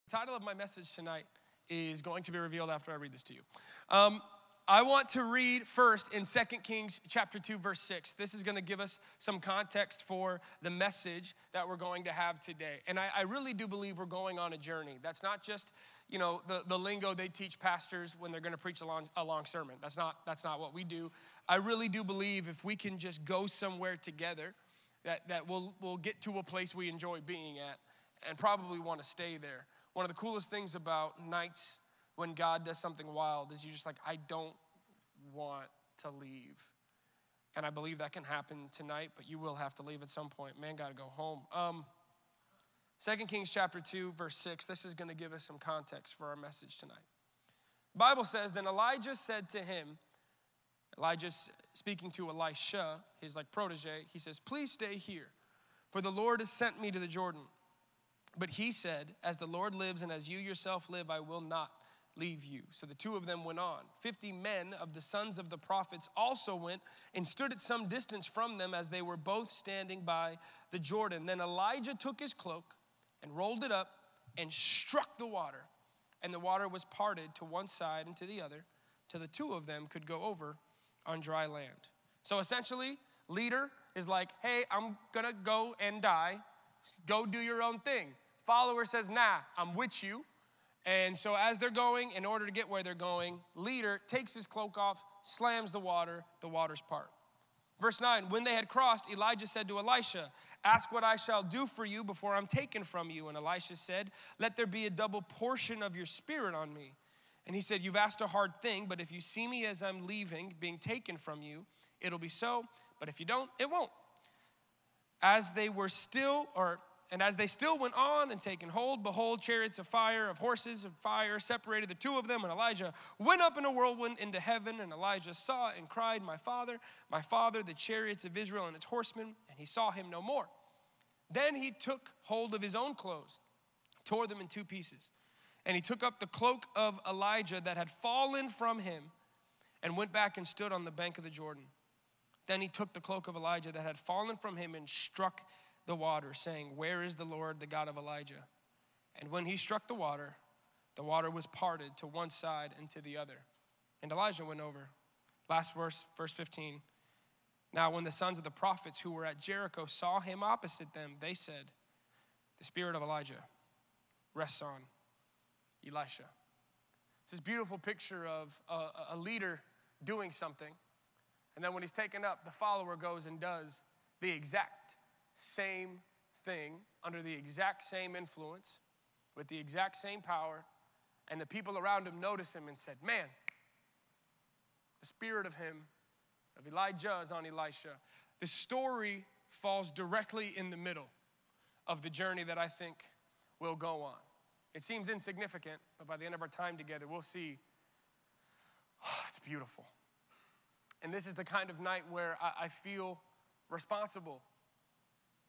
The title of my message tonight is going to be revealed after I read this to you. I want to read first in 2 Kings chapter 2, verse 6. This is going to give us some context for the message that we're going to have today. And I really do believe we're going on a journey. That's not just, the lingo they teach pastors when they're going to preach a long sermon. That's not what we do. I really do believe if we can just go somewhere together, that we'll get to a place we enjoy being at and probably want to stay there. One of the coolest things about nights when God does something wild is you're just like, I don't want to leave. And I believe that can happen tonight, but you will have to leave at some point. Man, got to go home. 2 Kings chapter 2, verse 6, this is going to give us some context for our message tonight. The Bible says, then Elijah said to him, Elijah's speaking to Elisha, his protege, he says, please stay here, for the Lord has sent me to the Jordan. But he said, as the Lord lives and as you yourself live, I will not leave you. So the two of them went on. 50 men of the sons of the prophets also went and stood at some distance from them as they were both standing by the Jordan. Then Elijah took his cloak and rolled it up and struck the water. And the water was parted to one side and to the other, till the two of them could go over on dry land. So essentially, leader is like, hey, I'm gonna go and die. Go do your own thing. Follower says, nah, I'm with you. And so as they're going, in order to get where they're going, leader takes his cloak off, slams the waters part. Verse 9, when they had crossed, Elijah said to Elisha, ask what I shall do for you before I'm taken from you. And Elisha said, let there be a double portion of your spirit on me. And he said, you've asked a hard thing, but if you see me as I'm leaving, being taken from you, it'll be so. But if you don't, it won't. As they still went on and taken hold, behold, chariots of fire, of horses of fire, separated the two of them. And Elijah went up in a whirlwind into heaven. And Elijah saw and cried, my father, the chariots of Israel and its horsemen. And he saw him no more. Then he took hold of his own clothes, tore them in two pieces. And he took up the cloak of Elijah that had fallen from him and went back and stood on the bank of the Jordan. Then he took the cloak of Elijah that had fallen from him and struck the water, saying, where is the Lord, the God of Elijah? And when he struck the water was parted to one side and to the other. And Elijah went over. Last verse 15. Now when the sons of the prophets who were at Jericho saw him opposite them, they said, the spirit of Elijah rests on Elisha. It's this beautiful picture of a leader doing something. And then when he's taken up, the follower goes and does the exact same thing under the exact same influence with the exact same power. And the people around him notice him and said, man, the spirit of Elijah is on Elisha. The story falls directly in the middle of the journey that I think we'll go on. It seems insignificant, but by the end of our time together, we'll see, it's beautiful. And this is the kind of night where I feel responsible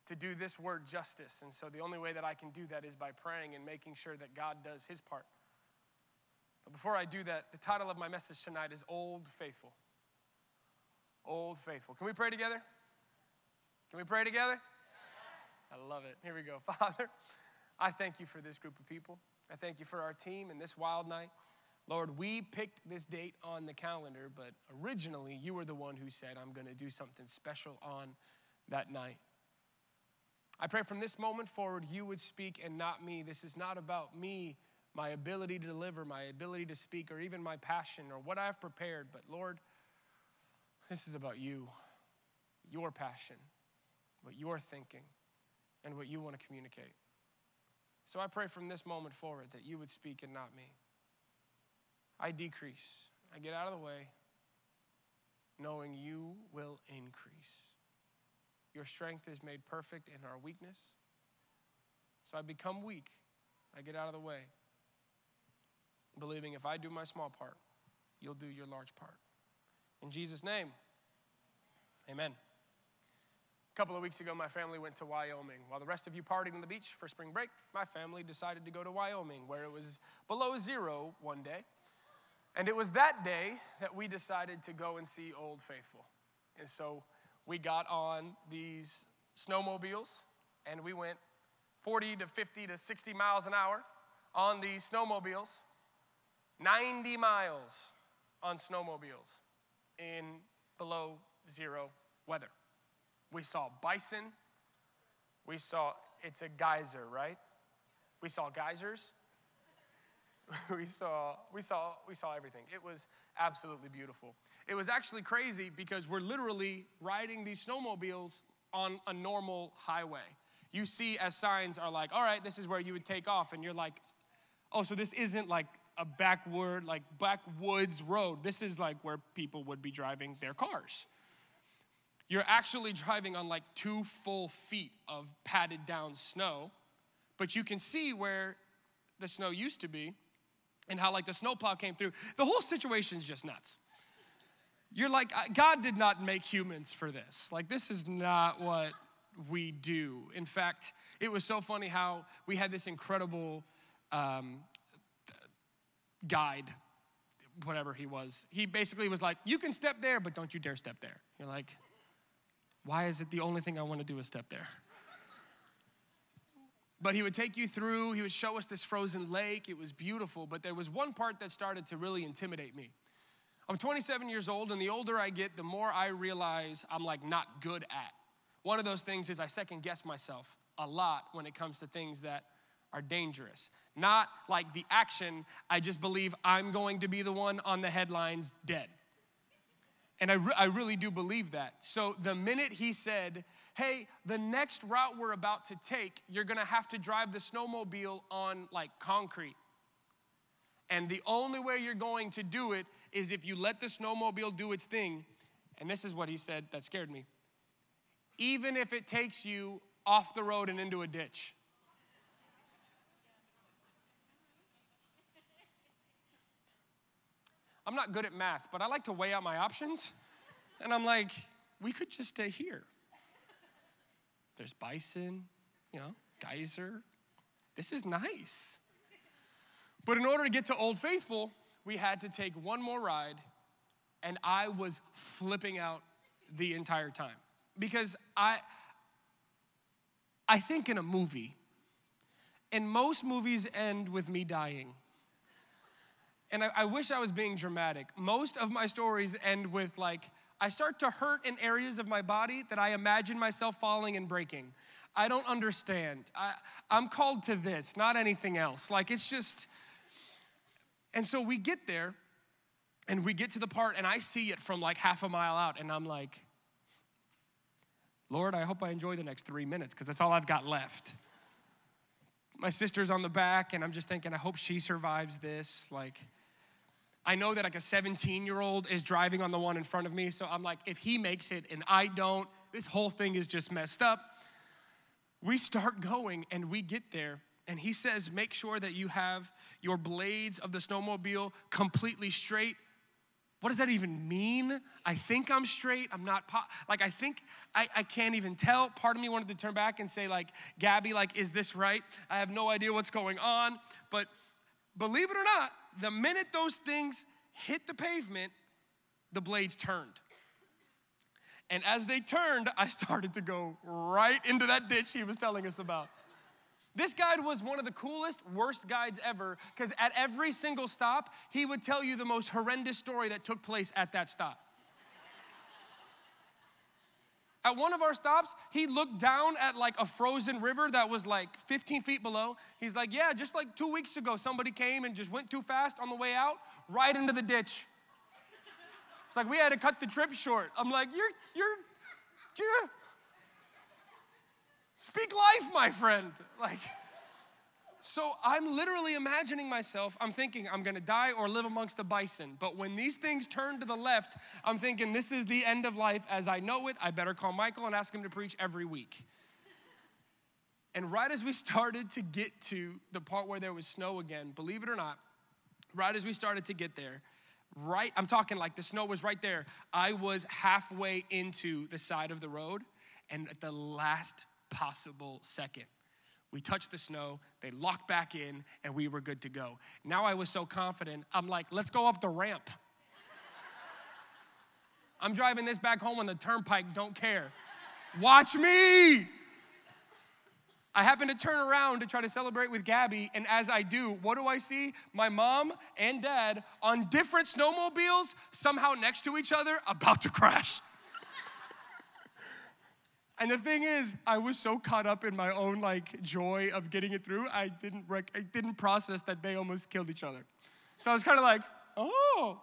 to do this word justice. And so the only way that I can do that is by praying and making sure that God does his part. But before I do that, the title of my message tonight is Old Faithful. Old Faithful. Can we pray together? Can we pray together? I love it. Here we go. Father, I thank you for this group of people. I thank you for our team and this wild night. Lord, we picked this date on the calendar, but originally you were the one who said, I'm going to do something special on that night. I pray from this moment forward, you would speak and not me. This is not about me, my ability to deliver, my ability to speak, or even my passion or what I've prepared. But Lord, this is about you, your passion, what you're thinking, and what you want to communicate. So I pray from this moment forward that you would speak and not me. I decrease. I get out of the way, knowing you will increase. Your strength is made perfect in our weakness. So I become weak. I get out of the way, believing if I do my small part, you'll do your large part. In Jesus' name, amen. A couple of weeks ago, my family went to Wyoming. While the rest of you partied on the beach for spring break, my family decided to go to Wyoming, where it was below zero one day. And it was that day that we decided to go and see Old Faithful. And so we got on these snowmobiles and we went 40 to 50 to 60 miles an hour on these snowmobiles, 90 miles on snowmobiles in below zero weather. We saw bison. We saw, it's a geyser, right? We saw geysers. we saw everything. It was absolutely beautiful. It was actually crazy because we're literally riding these snowmobiles on a normal highway. You see as signs are like, all right, this is where you would take off. And you're like, oh, so this isn't like a backwoods road. This is like where people would be driving their cars. You're actually driving on like 2 full feet of padded down snow, but you can see where the snow used to be and how like the snowplow came through. The whole situation's just nuts. You're like, God did not make humans for this. Like, this is not what we do. In fact, it was so funny how we had this incredible guide, whatever he was. He basically was like, you can step there, but don't you dare step there. You're like, why is it the only thing I want to do is step there? But he would take you through, he would show us this frozen lake. It was beautiful, but there was one part that started to really intimidate me. I'm 27 years old, and the older I get, the more I realize I'm like not good at. One of those things is I second guess myself a lot when it comes to things that are dangerous. Not like the action, I just believe I'm going to be the one on the headlines dead. And I really do believe that. So the minute he said, hey, the next route we're about to take, you're gonna have to drive the snowmobile on like concrete. And the only way you're going to do it is if you let the snowmobile do its thing. And this is what he said that scared me. Even if it takes you off the road and into a ditch. I'm not good at math, but I like to weigh out my options. And I'm like, we could just stay here. There's bison, geyser. This is nice. But in order to get to Old Faithful, we had to take one more ride, and I was flipping out the entire time. Because I think in a movie, and most movies end with me dying. And I wish I was being dramatic. Most of my stories end with like, I start to hurt in areas of my body that I imagine myself falling and breaking. I don't understand. I'm called to this, not anything else. Like, it's just, and so we get there, and we get to the part, and I see it from like half a mile out, and I'm like, Lord, I hope I enjoy the next 3 minutes, because that's all I've got left. My sister's on the back, and I'm just thinking, I hope she survives this. Like, I know that like a 17-year-old is driving on the one in front of me, so I'm like, if he makes it and I don't, this whole thing is just messed up. We start going, and we get there, and he says, make sure that you have your blades of the snowmobile completely straight. What does that even mean? I think I'm straight. I'm not, I think I can't even tell. Part of me wanted to turn back and say like, Gabby, like, is this right? I have no idea what's going on. But believe it or not, the minute those things hit the pavement, the blades turned. And as they turned, I started to go right into that ditch he was telling us about. This guide was one of the coolest, worst guides ever, because at every single stop, he would tell you the most horrendous story that took place at that stop. At one of our stops, he looked down at like a frozen river that was like 15 feet below. He's like, yeah, just like 2 weeks ago, somebody came and just went too fast on the way out, right into the ditch. It's like we had to cut the trip short. I'm like, you're, speak life, my friend. Like, so I'm literally imagining myself, I'm thinking I'm gonna die or live amongst the bison. But when these things turn to the left, I'm thinking this is the end of life as I know it. I better call Michael and ask him to preach every week. And right as we started to get to the part where there was snow again, believe it or not, right as we started to get there, I'm talking like the snow was right there. I was halfway into the side of the road, and at the last possible second, we touched the snow, they locked back in, and we were good to go. Now I was so confident, I'm like, let's go up the ramp. I'm driving this back home on the turnpike, don't care. Watch me. I happen to turn around to try to celebrate with Gabby, and as I do, what do I see? My mom and dad on different snowmobiles, somehow next to each other, about to crash. And the thing is, I was so caught up in my own joy of getting it through, I didn't process that they almost killed each other. So I was kind of like, oh.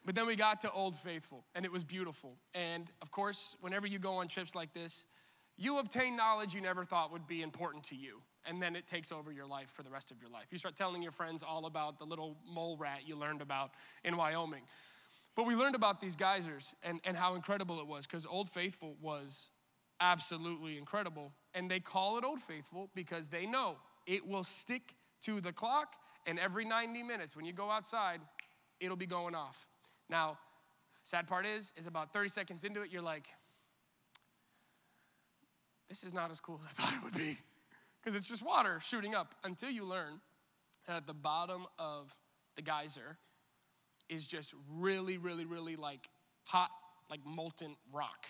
But then we got to Old Faithful, and it was beautiful. And of course, whenever you go on trips like this, you obtain knowledge you never thought would be important to you. And then it takes over your life for the rest of your life. You start telling your friends all about the little mole rat you learned about in Wyoming. But we learned about these geysers and how incredible it was, because Old Faithful was absolutely incredible. And they call it Old Faithful because they know it will stick to the clock, and every 90 minutes when you go outside, it'll be going off. Now, sad part is about 30 seconds into it, you're like, this is not as cool as I thought it would be, because it's just water shooting up, until you learn that at the bottom of the geyser is just really, really, really hot, molten rock.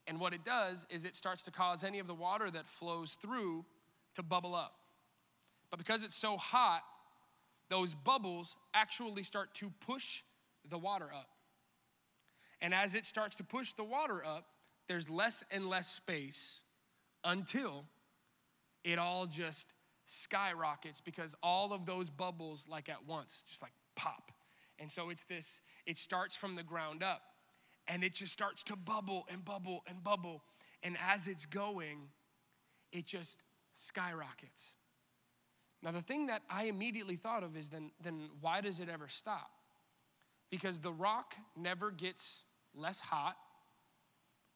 And what it does is it starts to cause any of the water that flows through to bubble up. But because it's so hot, those bubbles actually start to push the water up. And as it starts to push the water up, there's less and less space until it all just skyrockets, because all of those bubbles at once just pop. And so it starts from the ground up, and it just starts to bubble and bubble and bubble. And as it's going, it just skyrockets. Now, the thing that I immediately thought of is then why does it ever stop? Because the rock never gets less hot.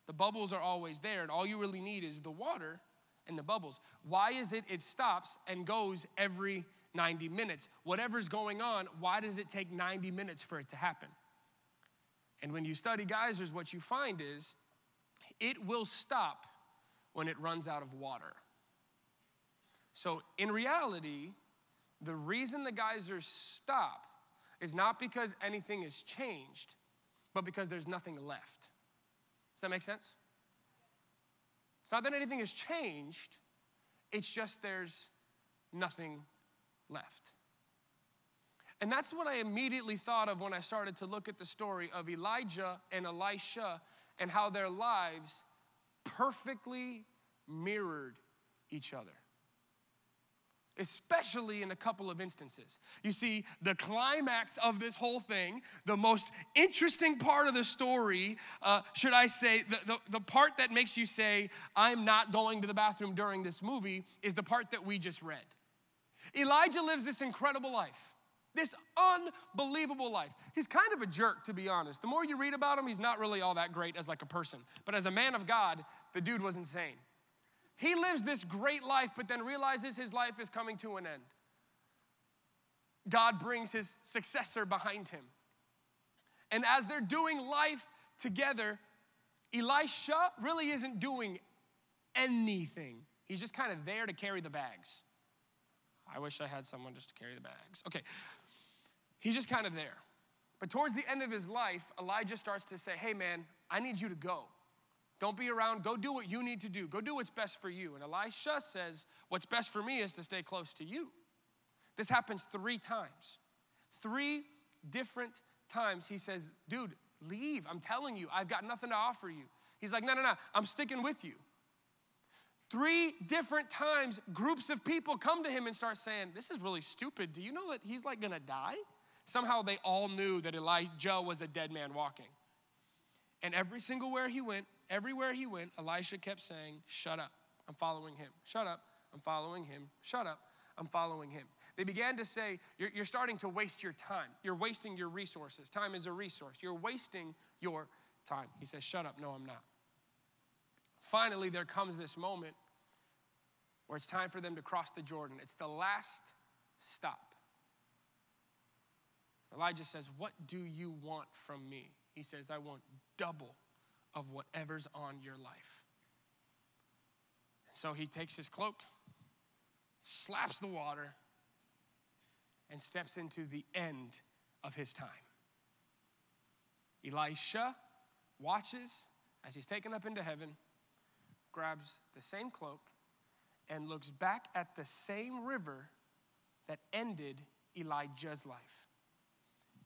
The bubbles are always there, and all you really need is the water and the bubbles. Why is it stops and goes every 90 minutes? Whatever's going on, why does it take 90 minutes for it to happen? And when you study geysers, what you find is it will stop when it runs out of water. So in reality, the reason the geysers stop is not because anything has changed, but because there's nothing left. Does that make sense? It's not that anything has changed, it's just there's nothing left. And that's what I immediately thought of when I started to look at the story of Elijah and Elisha and how their lives perfectly mirrored each other, especially in a couple of instances. You see, the climax of this whole thing, the most interesting part of the story, should I say, the part that makes you say, I'm not going to the bathroom during this movie, is the part that we just read. Elijah lives this incredible life, this unbelievable life. He's kind of a jerk, to be honest. The more you read about him, he's not really all that great as a person. But as a man of God, the dude was insane. He lives this great life, but then realizes his life is coming to an end. God brings his successor behind him. And as they're doing life together, Elisha really isn't doing anything. He's just kind of there to carry the bags. I wish I had someone just to carry the bags. Okay, he's just kind of there. But towards the end of his life, Elijah starts to say, hey man, I need you to go. Don't be around, go do what you need to do. Go do what's best for you. And Elisha says, what's best for me is to stay close to you. This happens 3 times. 3 different times he says, dude, leave. I'm telling you, I've got nothing to offer you. He's like, no, I'm sticking with you. 3 different times, groups of people come to him and start saying, this is really stupid. Do you know that he's gonna die? Somehow they all knew that Elijah was a dead man walking. And everywhere he went, Elisha kept saying, shut up, I'm following him. Shut up, I'm following him. Shut up, I'm following him. They began to say, you're starting to waste your time. You're wasting your resources. Time is a resource. You're wasting your time. He says, shut up, no, I'm not. Finally, there comes this moment where it's time for them to cross the Jordan. It's the last stop. Elijah says, what do you want from me? He says, I want double of whatever's on your life. And so he takes his cloak, slaps the water, and steps into the end of his time. Elisha watches as he's taken up into heaven, grabs the same cloak and looks back at the same river that ended Elijah's life.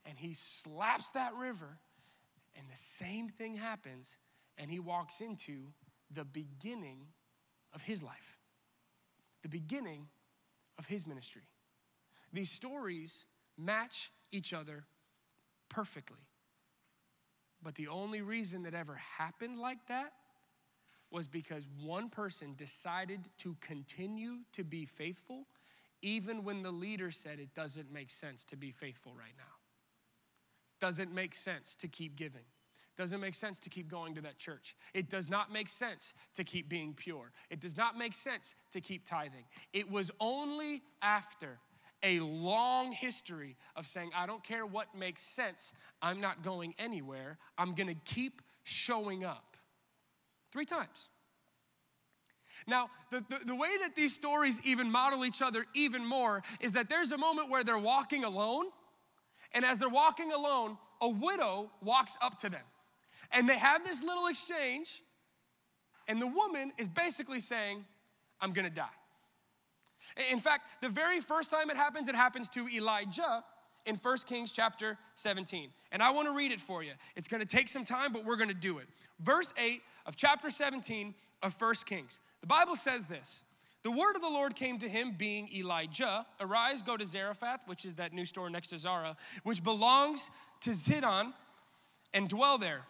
And he slaps that river, and the same thing happens, and he walks into the beginning of his life, the beginning of his ministry. These stories match each other perfectly. But the only reason that ever happened like that was because one person decided to continue to be faithful even when the leader said it doesn't make sense to be faithful right now. Doesn't make sense to keep giving. Doesn't make sense to keep going to that church. It does not make sense to keep being pure. It does not make sense to keep tithing. It was only after a long history of saying, I don't care what makes sense, I'm not going anywhere, I'm gonna keep showing up. 3 times. Now, the way that these stories even model each other even more is that there's a moment where they're walking alone, and as they're walking alone, a widow walks up to them. And they have this little exchange, and the woman is basically saying, I'm gonna die. In fact, the very first time it happens to Elijah in 1 Kings chapter 17. And I wanna read it for you. It's gonna take some time, but we're gonna do it. Verse 8 of chapter 17 of 1 Kings. The Bible says this: the word of the Lord came to him, being Elijah, arise, go to Zarephath, which is that new store next to Zara, which belongs to Zidon, and dwell there.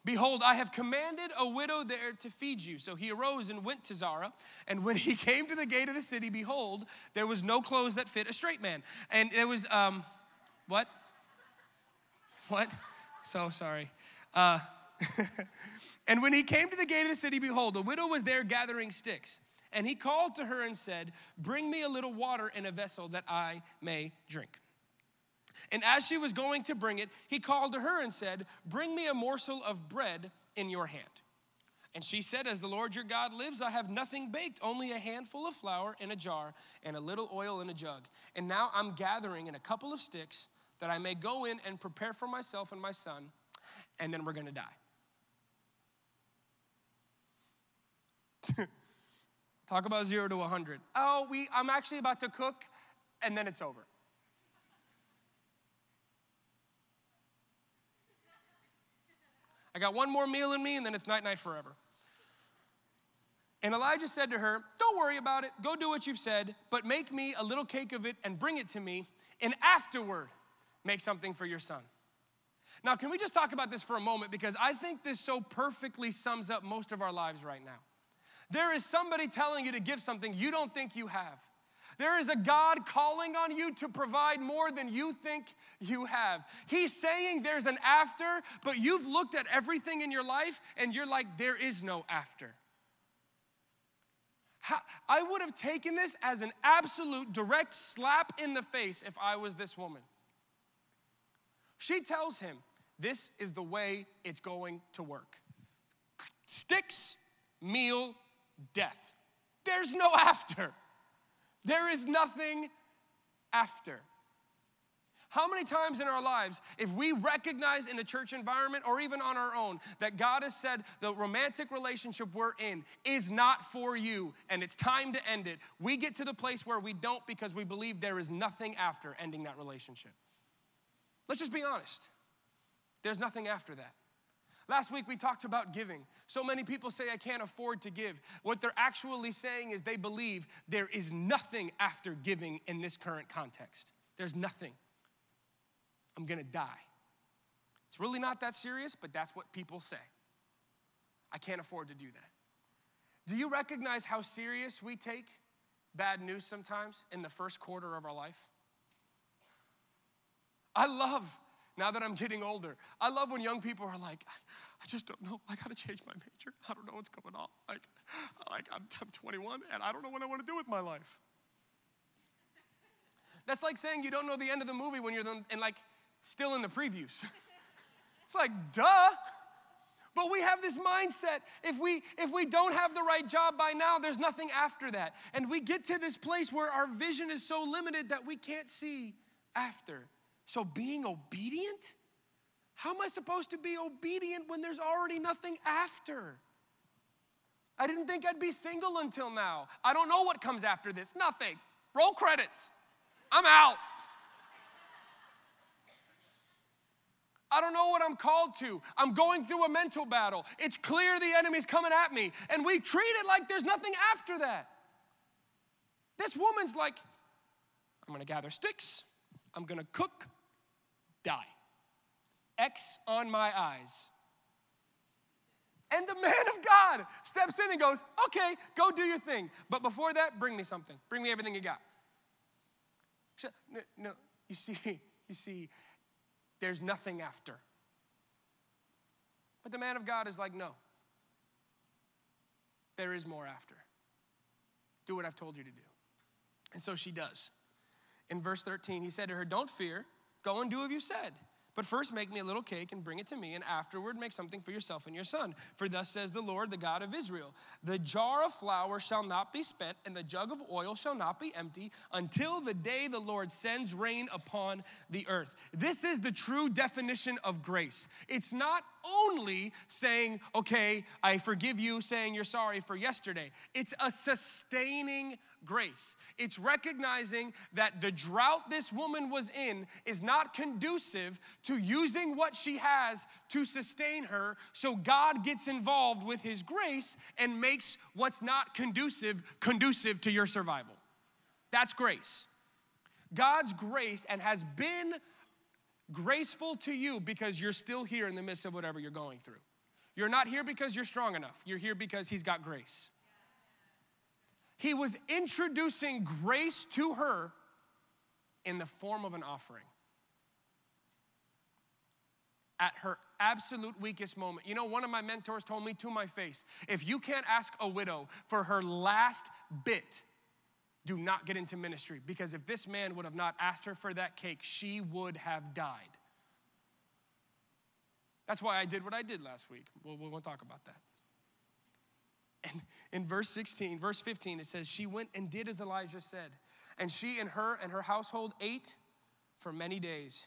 Behold, I have commanded a widow there to feed you. So he arose and went to Zara, and when he came to the gate of the city, behold, there was no clothes that fit a straight man. And there was, what? So sorry. And when he came to the gate of the city, behold, a widow was there gathering sticks. And he called to her and said, bring me a little water in a vessel that I may drink. And as she was going to bring it, he called to her and said, bring me a morsel of bread in your hand. And she said, as the Lord your God lives, I have nothing baked, only a handful of flour in a jar and a little oil in a jug. And now I'm gathering in a couple of sticks that I may go in and prepare for myself and my son, and then we're gonna die. Talk about 0 to 100. I'm actually about to cook, and then it's over. I got one more meal in me, and then it's night-night forever. And Elijah said to her, don't worry about it. Go do what you've said, but make me a little cake of it and bring it to me, and afterward, make something for your son. Now, can we just talk about this for a moment? Because I think this so perfectly sums up most of our lives right now. There is somebody telling you to give something you don't think you have. There is a God calling on you to provide more than you think you have. He's saying there's an after, but you've looked at everything in your life and you're like, there is no after. I would have taken this as an absolute direct slap in the face if I was this woman. She tells him, this is the way it's going to work. Sticks, meal, death. There's no after. There is nothing after. How many times in our lives, if we recognize in a church environment or even on our own that God has said the romantic relationship we're in is not for you and it's time to end it, we get to the place where we don't because we believe there is nothing after ending that relationship. Let's just be honest. There's nothing after that. Last week we talked about giving. So many people say I can't afford to give. What they're actually saying is they believe there is nothing after giving in this current context. There's nothing. I'm gonna die. It's really not that serious, but that's what people say. I can't afford to do that. Do you recognize how serious we take bad news sometimes in the first quarter of our life? I love, now that I'm getting older, I love when young people are like, I just don't know. I gotta change my major. I don't know what's going on. I'm 21 and I don't know what I want to do with my life. That's like saying you don't know the end of the movie when you're still in the previews. It's like, duh. But we have this mindset, if we don't have the right job by now, there's nothing after that. And we get to this place where our vision is so limited that we can't see after. So being obedient? How am I supposed to be obedient when there's already nothing after? I didn't think I'd be single until now. I don't know what comes after this. Nothing. Roll credits. I'm out. I don't know what I'm called to. I'm going through a mental battle. It's clear the enemy's coming at me. And we treat it like there's nothing after that. This woman's like, I'm going to gather sticks. I'm going to cook, die. X on my eyes. And the man of God steps in and goes, okay, go do your thing. But before that, bring me something. Bring me everything you got. No, you see, there's nothing after. But the man of God is like, no. There is more after. Do what I've told you to do. And so she does. In verse 13, he said to her, don't fear. Go and do what you said. But first make me a little cake and bring it to me, and afterward make something for yourself and your son. For thus says the Lord, the God of Israel, the jar of flour shall not be spent, and the jug of oil shall not be empty, until the day the Lord sends rain upon the earth. This is the true definition of grace. It's not only saying, okay, I forgive you, saying you're sorry for yesterday. It's a sustaining grace. It's recognizing that the drought this woman was in is not conducive to using what she has to sustain her, so God gets involved with his grace and makes what's not conducive to your survival. That's grace. God's grace and has been graceful to you because you're still here in the midst of whatever you're going through. You're not here because you're strong enough. You're here because he's got grace. He was introducing grace to her in the form of an offering. At her absolute weakest moment. You know, one of my mentors told me to my face, if you can't ask a widow for her last bit, do not get into ministry. Because if this man would have not asked her for that cake, she would have died. That's why I did what I did last week. We'll talk about that. And in verse 15, it says, she went and did as Elijah said. And she and her household ate for many days.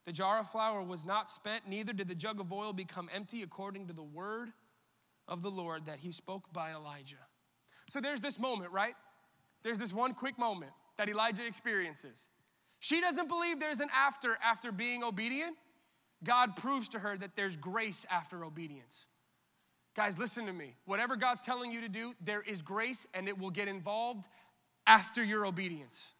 The jar of flour was not spent, neither did the jug of oil become empty, according to the word of the Lord that he spoke by Elijah. So there's this moment, right? There's this one quick moment that Elijah experiences. She doesn't believe there's an after being obedient. God proves to her that there's grace after obedience. Guys, listen to me. Whatever God's telling you to do, there is grace and it will get involved after your obedience.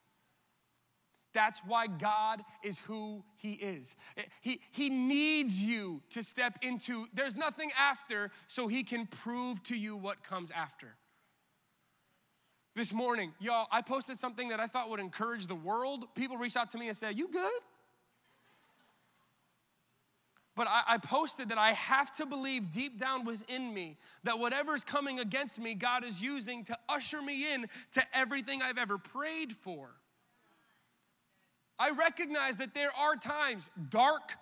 That's why God is who he is. He needs you to step into, there's nothing after, so he can prove to you what comes after. This morning, y'all, I posted something that I thought would encourage the world. People reached out to me and said, you good? But I posted that I have to believe deep down within me that whatever's coming against me, God is using to usher me in to everything I've ever prayed for. I recognize that there are times, dark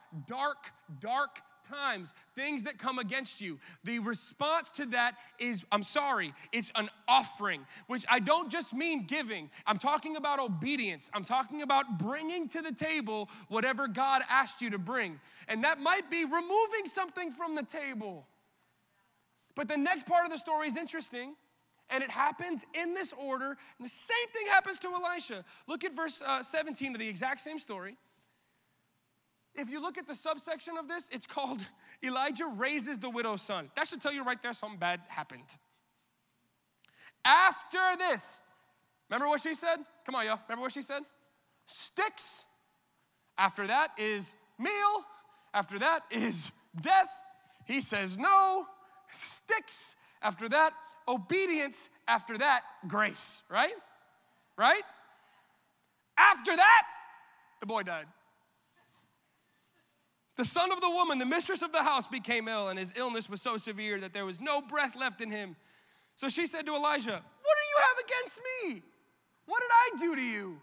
times, things that come against you. The response to that is, I'm sorry, it's an offering, which I don't just mean giving. I'm talking about obedience. I'm talking about bringing to the table whatever God asked you to bring. And that might be removing something from the table. But the next part of the story is interesting, and it happens in this order. And the same thing happens to Elisha. Look at verse 17 of the exact same story. If you look at the subsection of this, it's called Elijah raises the widow's son. That should tell you right there something bad happened. After this, remember what she said? Come on, y'all. Remember what she said? Sticks. After that is meal. After that is death. He says no. Sticks. After that, obedience. After that, grace. Right? Right? After that, the boy died. The son of the woman, the mistress of the house, became ill, and his illness was so severe that there was no breath left in him. So she said to Elijah, what do you have against me? What did I do to you?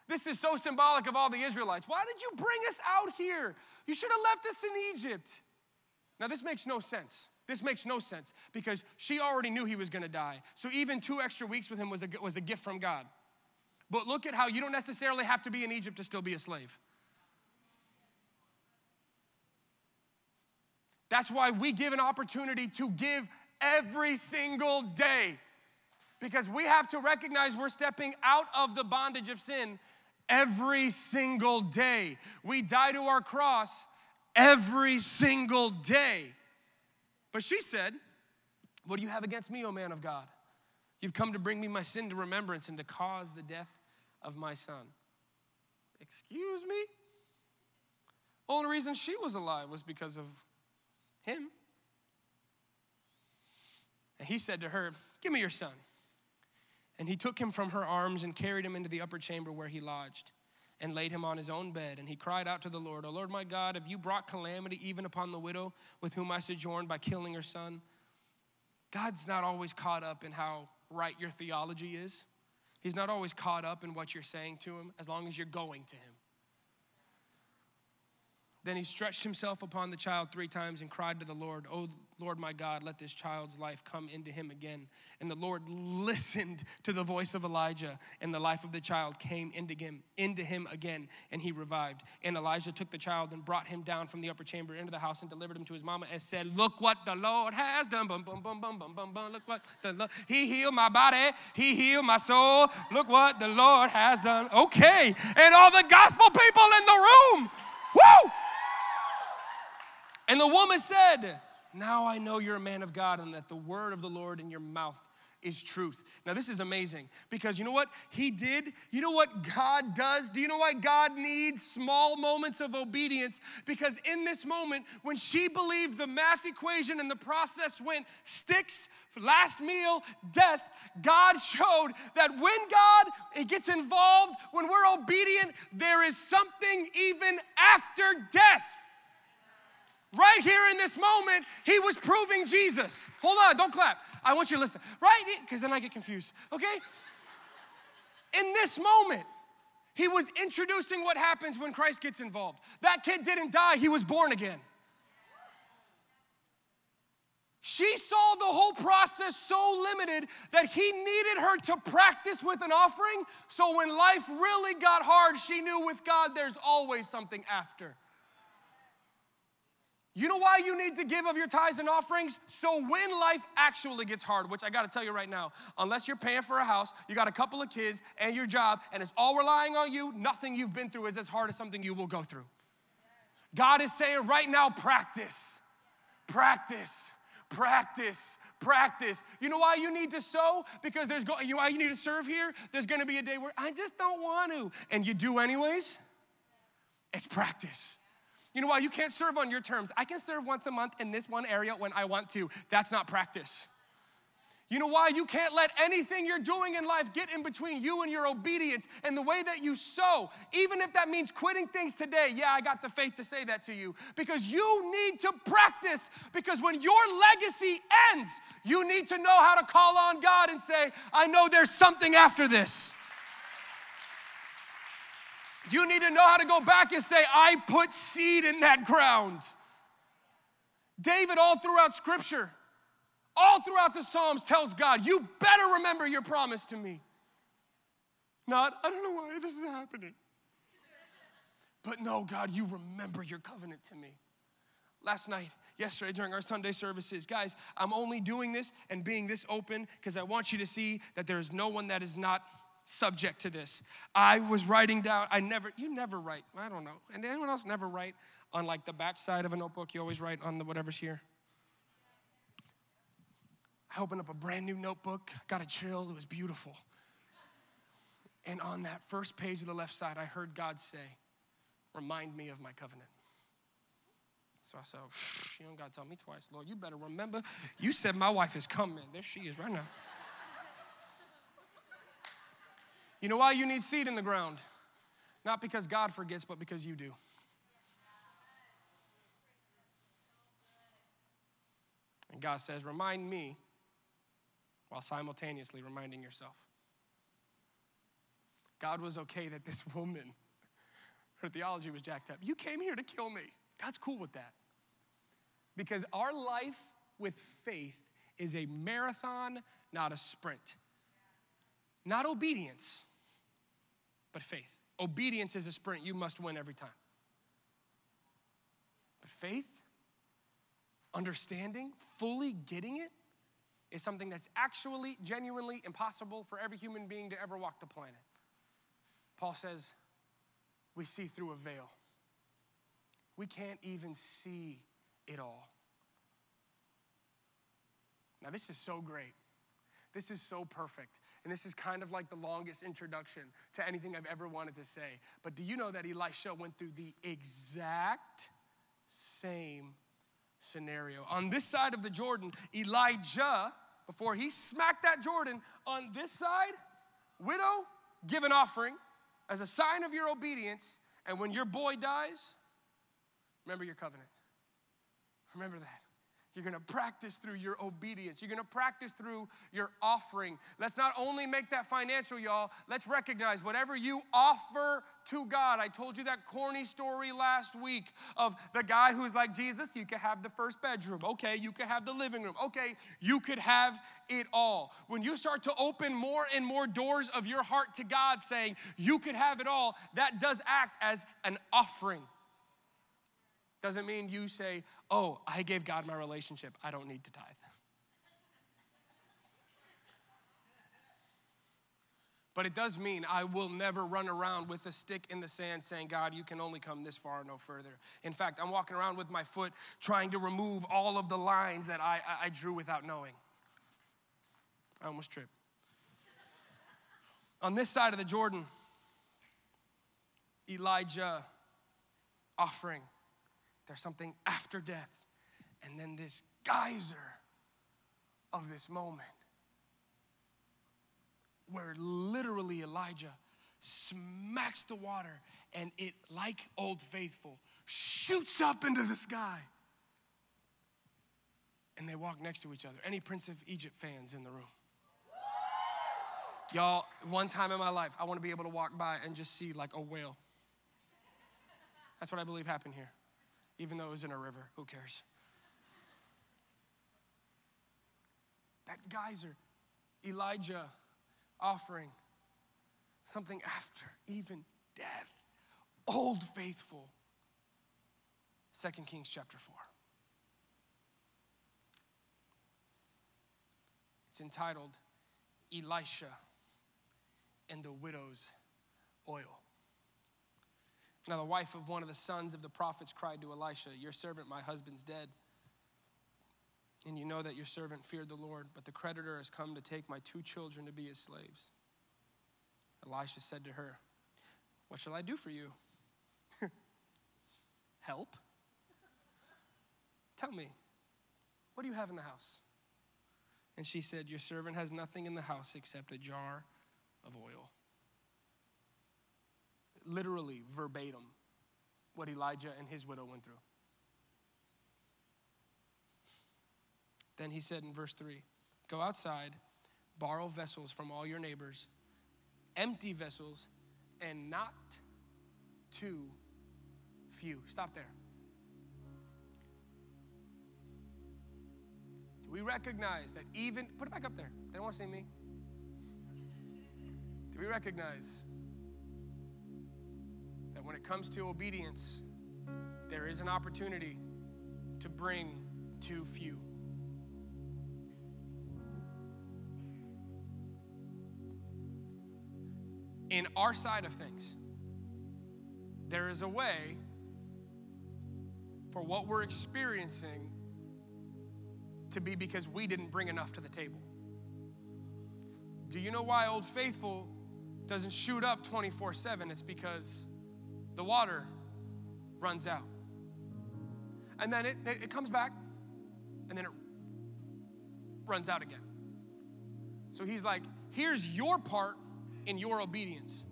This is so symbolic of all the Israelites. Why did you bring us out here? You should have left us in Egypt. Now, this makes no sense. This makes no sense because she already knew he was going to die. So even 2 extra weeks with him was a gift from God. But look at how you don't necessarily have to be in Egypt to still be a slave. That's why we give an opportunity to give every single day. Because we have to recognize we're stepping out of the bondage of sin every single day. We die to our cross every single day. But she said, what do you have against me, O man of God? You've come to bring me my sin to remembrance and to cause the death of my son. Excuse me? Only reason she was alive was because of him. And he said to her, give me your son. And he took him from her arms and carried him into the upper chamber where he lodged and laid him on his own bed. And he cried out to the Lord, O Lord my God, have you brought calamity even upon the widow with whom I sojourned by killing her son? God's not always caught up in how right your theology is. He's not always caught up in what you're saying to him as long as you're going to him. Then he stretched himself upon the child 3 times and cried to the Lord, O Lord my God, let this child's life come into him again. And the Lord listened to the voice of Elijah, and the life of the child came into him again, and he revived. And Elijah took the child and brought him down from the upper chamber into the house and delivered him to his mama and said, look what the Lord has done. Bum, bum, bum, bum, bum, bum, bum. Look what the Lord, he healed my body. He healed my soul. Look what the Lord has done. Okay. And all the gospel people in the room. Woo! And the woman said, now I know you're a man of God and that the word of the Lord in your mouth is truth. Now this is amazing because you know what he did? You know what God does? Do you know why God needs small moments of obedience? Because in this moment, when she believed the math equation and the process went sticks, last meal, death, God showed that when God gets involved, when we're obedient, there is something even after death. Right here in this moment, he was proving Jesus. Hold on, don't clap. I want you to listen. Right? Because then I get confused, okay? In this moment, he was introducing what happens when Christ gets involved. That kid didn't die, he was born again. She saw the whole process so limited that he needed her to practice with an offering. So when life really got hard, she knew with God there's always something after. You know why you need to give of your tithes and offerings? So when life actually gets hard, which I got to tell you right now, unless you're paying for a house, you got a couple of kids and your job, and it's all relying on you, nothing you've been through is as hard as something you will go through. God is saying right now, practice, practice, practice, practice. You know why you need to sow? Because you know why you need to serve here? There's going to be a day where I just don't want to, and you do anyways. It's practice. You know why you can't serve on your terms? I can serve once a month in this one area when I want to. That's not practice. You know why you can't let anything you're doing in life get in between you and your obedience and the way that you sow, even if that means quitting things today. Yeah, I got the faith to say that to you. Because you need to practice. Because when your legacy ends, you need to know how to call on God and say, I know there's something after this. You need to know how to go back and say, I put seed in that ground. David, all throughout Scripture, all throughout the Psalms, tells God, you better remember your promise to me. Not, I don't know why this is happening. But no, God, you remember your covenant to me. Yesterday during our Sunday services, guys, I'm only doing this and being this open because I want you to see that there is no one that is not subject to this. I was writing down, you never write, I don't know. And anyone else never write on like the back side of a notebook? You always write on the whatever's here. I opened up a brand new notebook, got a chill, it was beautiful. And on that first page of the left side, I heard God say, remind me of my covenant. So I said, you don't gotta tell me twice, Lord, you better remember. You said my wife is coming. There she is right now. You know why you need seed in the ground? Not because God forgets, but because you do. And God says, remind me while simultaneously reminding yourself. God was okay that this woman, her theology was jacked up. You came here to kill me. God's cool with that. Because our life with faith is a marathon, not a sprint. Not obedience, but faith. Obedience is a sprint. You must win every time. But faith, understanding, fully getting it, is something that's actually, genuinely impossible for every human being to ever walk the planet. Paul says, we see through a veil. We can't even see it all. Now, this is so great. This is so perfect. And this is kind of like the longest introduction to anything I've ever wanted to say. But do you know that Elisha went through the exact same scenario? On this side of the Jordan, Elijah, before he smacked that Jordan, on this side, widow, give an offering as a sign of your obedience. And when your boy dies, remember your covenant. Remember that. You're going to practice through your obedience. You're going to practice through your offering. Let's not only make that financial, y'all. Let's recognize whatever you offer to God. I told you that corny story last week of the guy who's like, Jesus, you could have the first bedroom. Okay, you could have the living room. Okay, you could have it all. When you start to open more and more doors of your heart to God saying, you could have it all, that does act as an offering. Doesn't mean you say, oh, I gave God my relationship. I don't need to tithe. But it does mean I will never run around with a stick in the sand saying, God, you can only come this far, no further. In fact, I'm walking around with my foot trying to remove all of the lines that I drew without knowing. I almost tripped. On this side of the Jordan, Elijah offering. There's something after death. And then this geyser of this moment where literally Elijah smacks the water and it, like Old Faithful, shoots up into the sky. And they walk next to each other. Any Prince of Egypt fans in the room? Y'all, one time in my life, I want to be able to walk by and just see like a whale. That's what I believe happened here. Even though it was in a river, who cares? That geyser, Elijah offering something after even death. Old Faithful. 2 Kings chapter 4. It's entitled Elisha and the Widow's Oil. Now the wife of one of the sons of the prophets cried to Elisha, your servant, my husband's dead. And you know that your servant feared the Lord, but the creditor has come to take my 2 children to be his slaves. Elisha said to her, what shall I do for you? Help? Tell me, what do you have in the house? And she said, your servant has nothing in the house except a jar of oil. Literally, verbatim, what Elijah and his widow went through. Then he said in verse 3, go outside, borrow vessels from all your neighbors, empty vessels, and not too few. Stop there. Do we recognize that even, put it back up there. They don't want to see me. Do we recognize that when it comes to obedience, there is an opportunity to bring too few? In our side of things, there is a way for what we're experiencing to be because we didn't bring enough to the table. Do you know why Old Faithful doesn't shoot up 24/7? It's because the water runs out. And then it comes back, and then it runs out again. So he's like, here's your part in your obedience.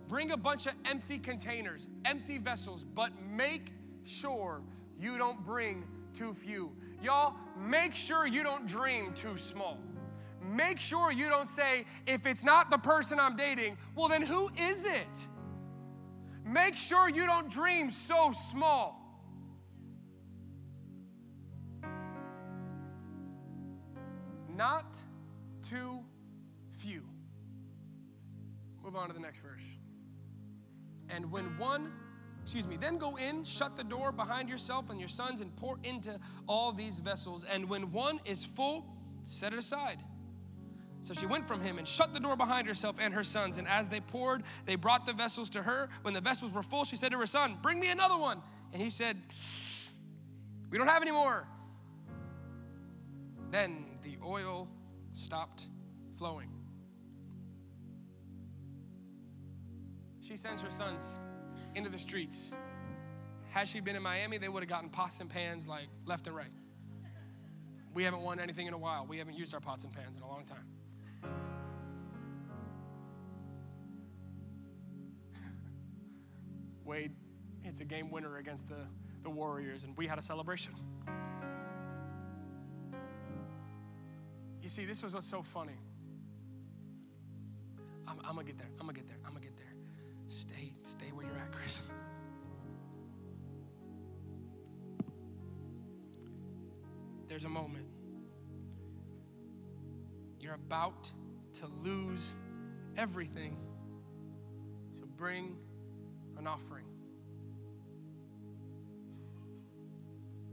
Bring a bunch of empty containers, empty vessels, but make sure you don't bring too few. Y'all, make sure you don't dream too small. Make sure you don't say, if it's not the person I'm dating, well then who is it? Make sure you don't dream so small. Not too few. Move on to the next verse. And when then go in, shut the door behind yourself and your sons and pour into all these vessels. And when one is full, set it aside. So she went from him and shut the door behind herself and her sons. And as they poured, they brought the vessels to her. When the vessels were full, she said to her son, bring me another one. And he said, we don't have any more. Then the oil stopped flowing. She sends her sons into the streets. Had she been in Miami, they would have gotten pots and pans like left and right. We haven't won anything in a while. We haven't used our pots and pans in a long time. Wade hits a game winner against the Warriors, and we had a celebration. You see, this was what's so funny. I'm going to get there. I'm going to get there. Stay where you're at, Chris. There's a moment. You're about to lose everything. So bring an offering.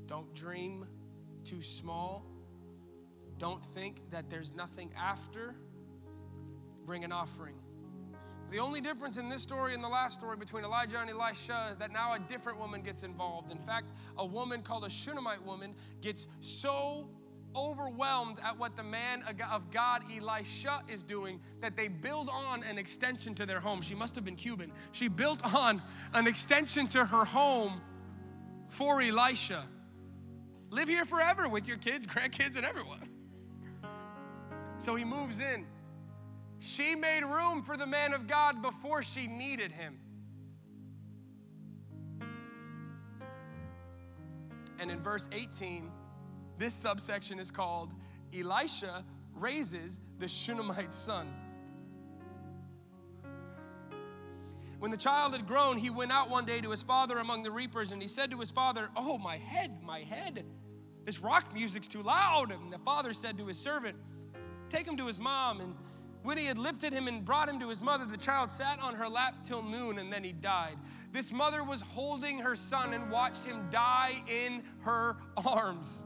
Don't dream too small. Don't think that there's nothing after. Bring an offering. The only difference in this story and the last story between Elijah and Elisha is that now a different woman gets involved. In fact, a woman called a Shunammite woman gets so overwhelmed at what the man of God, Elisha, is doing that they build on an extension to their home. She must have been Cuban. She built on an extension to her home for Elisha. Live here forever with your kids, grandkids, and everyone. So he moves in. She made room for the man of God before she needed him. And in verse 18, this subsection is called Elisha raises the Shunammite son. When the child had grown, he went out one day to his father among the reapers, and he said to his father, oh, my head. This rock music's too loud. And the father said to his servant, take him to his mom. And when he had lifted him and brought him to his mother, the child sat on her lap till noon, and then he died. This mother was holding her son and watched him die in her arms.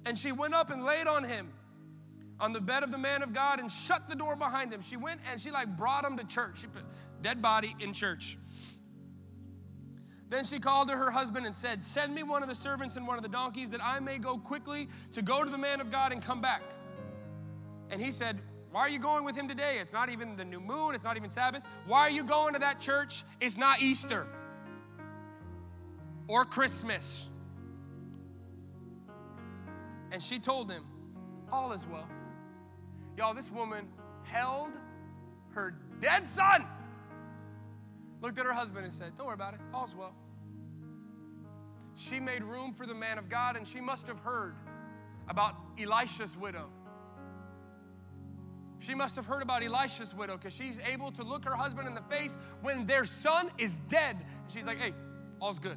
And she went up and laid on him on the bed of the man of God and shut the door behind him. She went and she brought him to church. She put dead body in church. Then she called to her husband and said, send me one of the servants and one of the donkeys that I may go quickly to go to the man of God and come back. And he said, why are you going with him today? It's not even the new moon. It's not even Sabbath. Why are you going to that church? It's not Easter or Christmas. And she told him, all is well. Y'all, this woman held her dead son, looked at her husband and said, don't worry about it, all's well. She made room for the man of God, and she must have heard about Elisha's widow. She must have heard about Elisha's widow because she's able to look her husband in the face when their son is dead. And she's like, hey, all's good.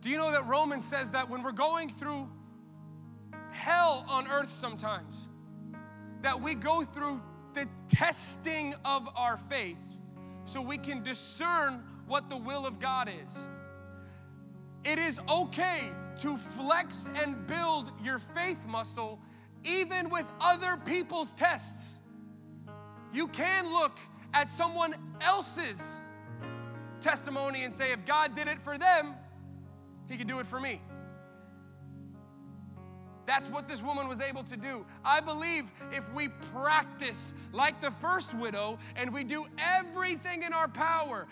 Do you know that Romans says that when we're going through hell on earth sometimes, that we go through the testing of our faith so we can discern what the will of God is. It is okay to flex and build your faith muscle even with other people's tests. You can look at someone else's testimony and say, if God did it for them, he could do it for me. That's what this woman was able to do. I believe if we practice like the first widow and we do everything in our power,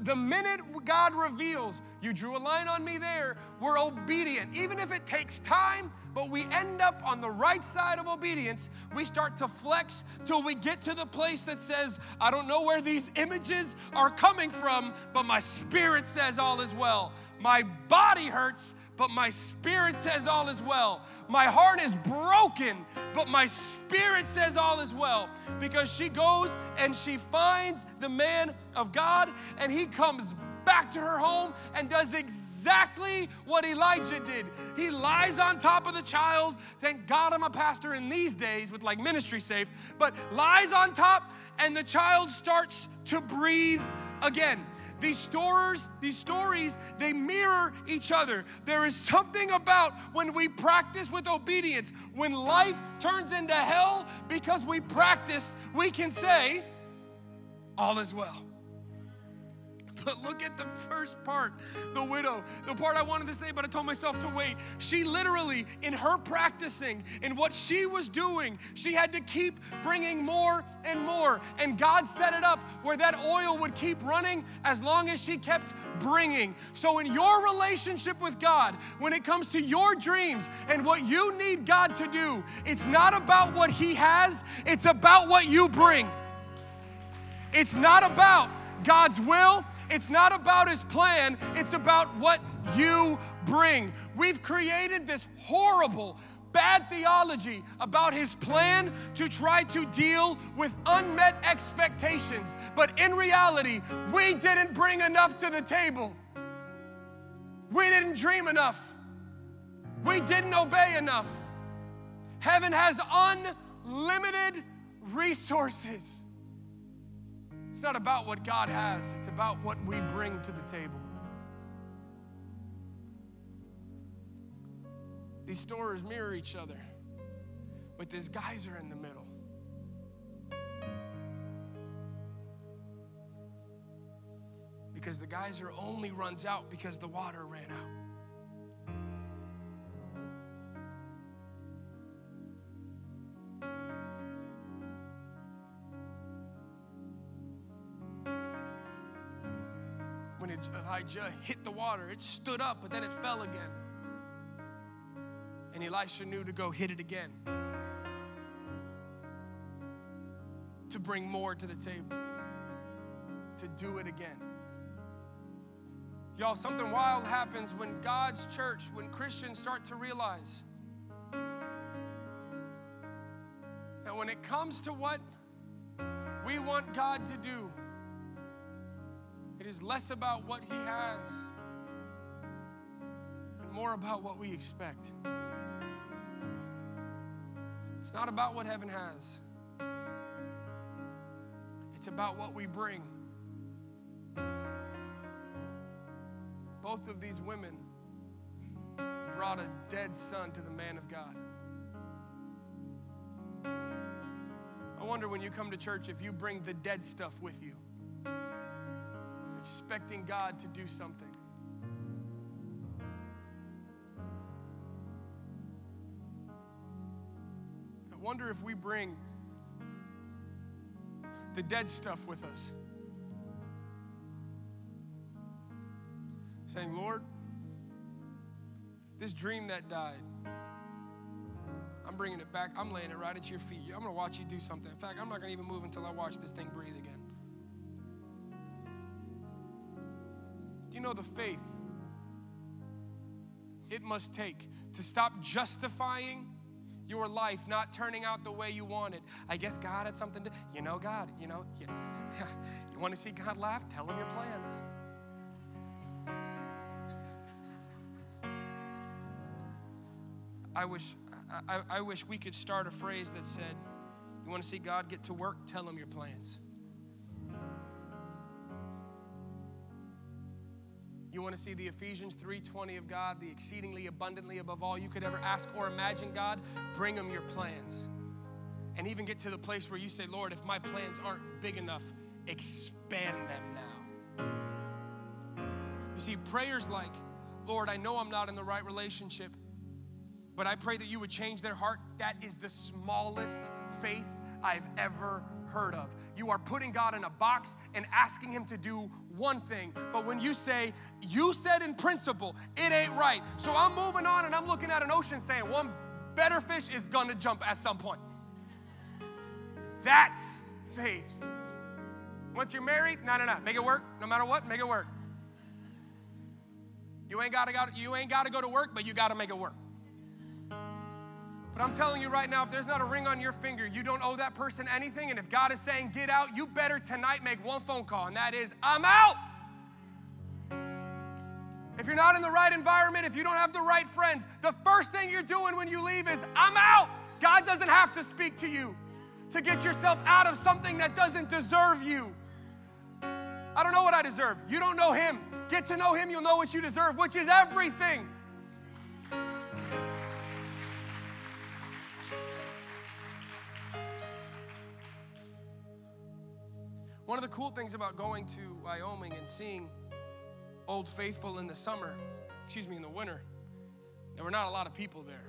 the minute God reveals, you drew a line on me there, we're obedient. Even if it takes time, but we end up on the right side of obedience, we start to flex till we get to the place that says, I don't know where these images are coming from, but my spirit says all is well. My body hurts, but my spirit says all is well. My heart is broken, but my spirit says all is well. Because she goes and she finds the man of God, and he comes back to her home and does exactly what Elijah did. He lies on top of the child. Thank God I'm a pastor in these days with like Ministry Safe, but lies on top, and the child starts to breathe again. These stories, they mirror each other. There is something about when we practice with obedience, when life turns into hell because we practiced, we can say, all is well. But look at the first part, the widow. The part I wanted to say, but I told myself to wait. She literally, in her practicing, in what she was doing, she had to keep bringing more and more. And God set it up where that oil would keep running as long as she kept bringing. So in your relationship with God, when it comes to your dreams and what you need God to do, it's not about what He has, it's about what you bring. It's not about God's will. It's not about His plan. It's about what you bring. We've created this horrible, bad theology about His plan to try to deal with unmet expectations. But in reality, we didn't bring enough to the table. We didn't dream enough. We didn't obey enough. Heaven has unlimited resources. It's not about what God has. It's about what we bring to the table. These stories mirror each other with this geyser in the middle. Because the geyser only runs out because the water ran out. When Elijah hit the water, it stood up, but then it fell again. And Elisha knew to go hit it again, to bring more to the table, to do it again. Y'all, something wild happens when God's church, when Christians start to realize that when it comes to what we want God to do, it is less about what He has and more about what we expect. It's not about what heaven has. It's about what we bring. Both of these women brought a dead son to the man of God. I wonder when you come to church if you bring the dead stuff with you, expecting God to do something. I wonder if we bring the dead stuff with us. Saying, Lord, this dream that died, I'm bringing it back. I'm laying it right at your feet. I'm going to watch you do something. In fact, I'm not going to even move until I watch this thing breathe again. Do you know the faith it must take to stop justifying your life not turning out the way you wanted? I guess God had something to, God, you want to see God laugh? Tell Him your plans. I wish we could start a phrase that said, you want to see God get to work? Tell Him your plans. You want to see the Ephesians 3:20 of God, the exceedingly abundantly above all you could ever ask or imagine, God? Bring Him your plans. And even get to the place where you say, Lord, if my plans aren't big enough, expand them now. You see, prayers like, Lord, I know I'm not in the right relationship, but I pray that you would change their heart. That is the smallest faith I've ever heard of. You are putting God in a box and asking Him to do one thing. But when you say, you said in principle, it ain't right. So I'm moving on and I'm looking at an ocean saying, one better fish is gonna jump at some point. That's faith. Once you're married, no. Make it work. No matter what, make it work. You ain't gotta go to work, but you gotta make it work. But I'm telling you right now, if there's not a ring on your finger, you don't owe that person anything. And if God is saying, get out, you better tonight make one phone call, and that is, I'm out. If you're not in the right environment, if you don't have the right friends, the first thing you're doing when you leave is, I'm out. God doesn't have to speak to you to get yourself out of something that doesn't deserve you. I don't know what I deserve. You don't know him. Get to know him, you'll know what you deserve, which is everything. One of the cool things about going to Wyoming and seeing Old Faithful in the summer, in the winter, there were not a lot of people there.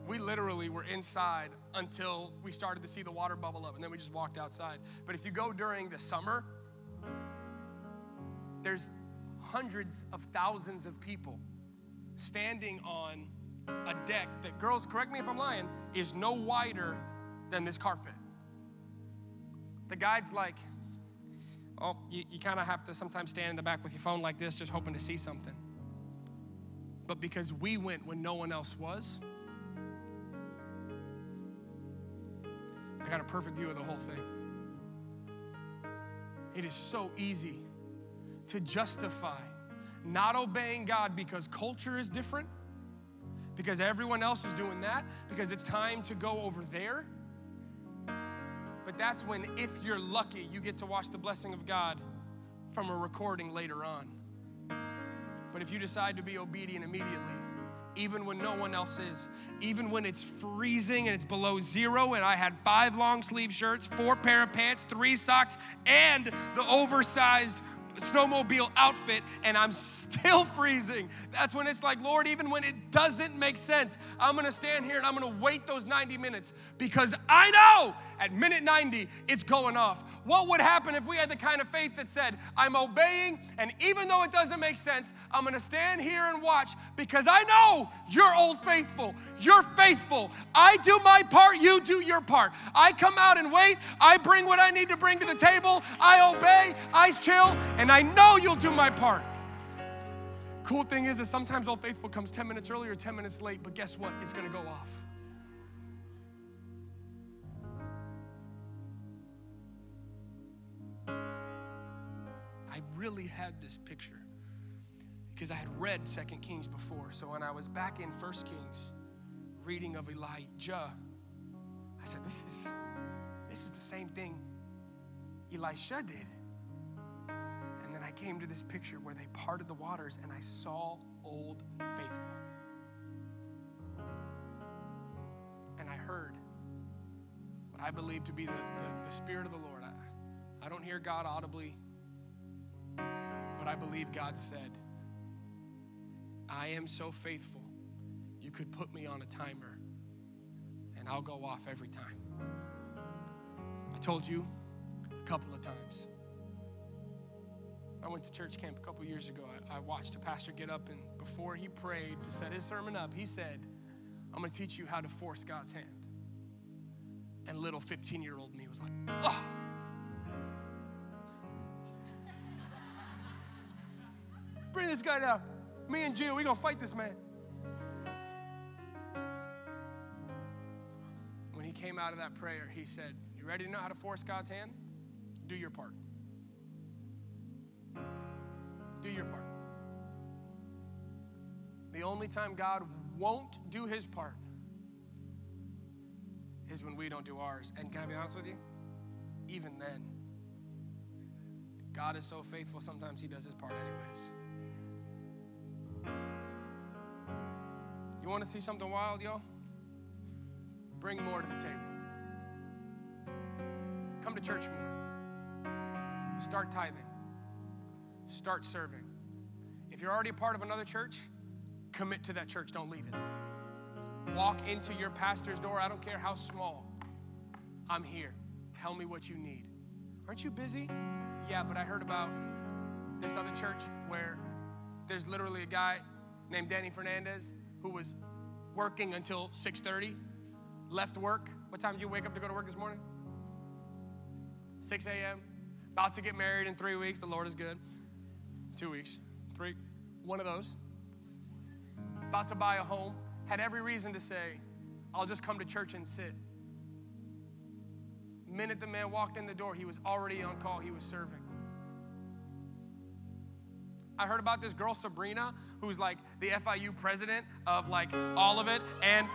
We literally were inside until we started to see the water bubble up, and then we just walked outside. But if you go during the summer, there's hundreds of thousands of people standing on a deck that, girls, correct me if I'm lying, is no wider than this carpet. The guide's like, oh, you kind of have to sometimes stand in the back with your phone like this, just hoping to see something. But because we went when no one else was, I got a perfect view of the whole thing. It is so easy to justify not obeying God because culture is different, because everyone else is doing that, because it's time to go over there. But that's when, if you're lucky, you get to watch the blessing of God from a recording later on. But if you decide to be obedient immediately, even when no one else is, even when it's freezing and it's below zero, and I had 5 long sleeve shirts, 4 pair of pants, 3 socks, and the oversized snowmobile outfit, and I'm still freezing. That's when it's like, Lord, even when it doesn't make sense, I'm gonna stand here and I'm gonna wait those 90 minutes because I know at minute 90, it's going off. What would happen if we had the kind of faith that said, I'm obeying, and even though it doesn't make sense, I'm gonna stand here and watch because I know you're Old Faithful. You're faithful. I do my part, you do your part. I come out and wait. I bring what I need to bring to the table. I obey, I chill, and I know you'll do my part. Cool thing is that sometimes Old Faithful comes 10 minutes early or 10 minutes late, but guess what? It's gonna go off. I really had this picture because I had read 2 Kings before. So when I was back in 1 Kings reading of Elijah, I said, this is the same thing Elisha did. And then I came to this picture where they parted the waters and I saw Old Faithful. And I heard what I believe to be the Spirit of the Lord. I don't hear God audibly, but I believe God said, I am so faithful, you could put me on a timer and I'll go off every time. I told you a couple of times. I went to church camp a couple years ago. I watched a pastor get up, and before he prayed to set his sermon up, he said, I'm gonna teach you how to force God's hand. And little 15-year-old me was like, oh. Bring this guy down. Me and Gio, we gonna fight this man. When he came out of that prayer, he said, you ready to know how to force God's hand? Do your part. Do your part. The only time God won't do his part is when we don't do ours. And can I be honest with you? Even then, God is so faithful, sometimes he does his part anyways. You want to see something wild, y'all? Bring more to the table. Come to church more. Start tithing. Start serving. If you're already a part of another church, commit to that church. Don't leave it. Walk into your pastor's door. I don't care how small. I'm here. Tell me what you need. Aren't you busy? Yeah, but I heard about this other church where there's literally a guy named Danny Fernandez who was working until 6:30, left work. What time did you wake up to go to work this morning? 6 a.m. About to get married in 3 weeks. The Lord is good. 2 weeks, 3, one of those. About to buy a home. Had every reason to say, I'll just come to church and sit. The minute the man walked in the door, he was already on call. He was serving. I heard about this girl, Sabrina, who's like the FIU president of like all of it. And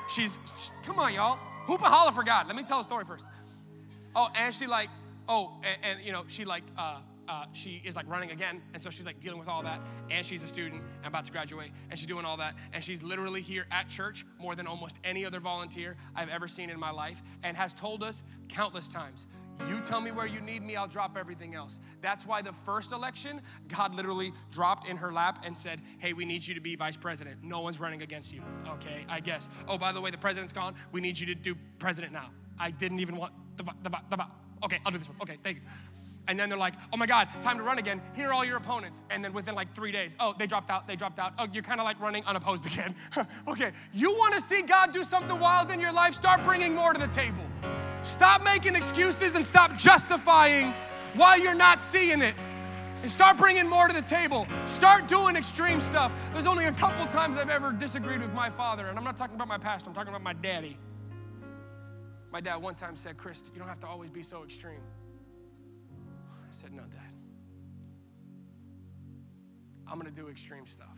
come on, y'all. Hoop and holla for God. Let me tell a story first. Oh, and she like and you know, she is like running again, and so she's like dealing with all that, and she's a student and about to graduate, and she's doing all that, and she's literally here at church more than almost any other volunteer I've ever seen in my life, and has told us countless times, you tell me where you need me, I'll drop everything else. That's why the first election, God literally dropped in her lap and said, hey, we need you to be vice president. No one's running against you. Okay, I guess. Oh, by the way, the president's gone. We need you to do president now. I didn't even want the okay, I'll do this one. Okay, thank you. And then they're like, oh my God, time to run again. Here are all your opponents. And then within like 3 days, oh, they dropped out. Oh, you're kind of like running unopposed again. Okay, you want to see God do something wild in your life? Start bringing more to the table. Stop making excuses and stop justifying why you're not seeing it. And start bringing more to the table. Start doing extreme stuff. There's only a couple times I've ever disagreed with my father, and I'm not talking about my pastor, I'm talking about my daddy. My dad one time said, Chris, you don't have to always be so extreme. I said, no, Dad. I'm going to do extreme stuff.